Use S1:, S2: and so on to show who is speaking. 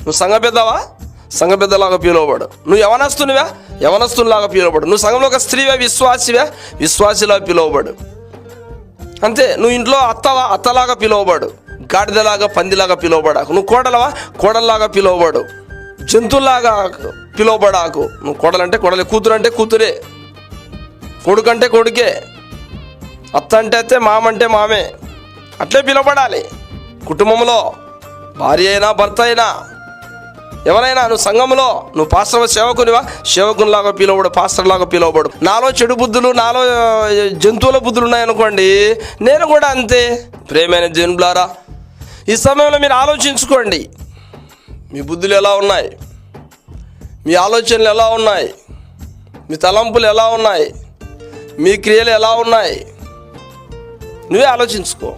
S1: నువ్వు సంఘ పెద్దవా, సంఘ పెద్దలాగా పిలువబడు. నువ్వు యవనస్తునివా, యవనస్తునిలాగా పిలువబడు. నువ్వు సంఘంలో ఒక స్త్రీవా, విశ్వాసివా, విశ్వాసిలాగా పిలువబడు. అంతే. నువ్వు ఇంట్లో అత్తవా, అత్తలాగా పిలువబడు. గాడిదలాగా, పందిలాగా పిలువబడాకు. నువ్వు కోడలవా, కోడల్లాగా పిలువబడు. జంతువులాగా పిలువబడాకు. నువ్వు కోడలంటే కోడలే, కూతురు అంటే కూతురే, కొడుకు అంటే కొడుకే, అత్త అంటే అత్తే, మామ అంటే మామే. అట్లే పిలువబడాలి కుటుంబంలో. భార్య అయినా భర్త అయినా ఎవరైనా. నువ్వు సంఘంలో నువ్వు పాస్టర్ సేవకునివా, సేవకునిలాగా పిలువబడు, పాస్టర్లాగా పిలువబడు. నాలో చెడు బుద్ధులు, నాలో జంతువుల బుద్ధులు ఉన్నాయనుకోండి, నేను కూడా అంతే. ప్రేమైన జనులారా, ఈ సమయంలో మీరు ఆలోచించుకోండి. మీ బుద్ధులు ఎలా ఉన్నాయి, మీ ఆలోచనలు ఎలా ఉన్నాయి, మీ తలంపులు ఎలా ఉన్నాయి, మీ క్రియలు ఎలా ఉన్నాయి, నువ్వే ఆలోచించుకో.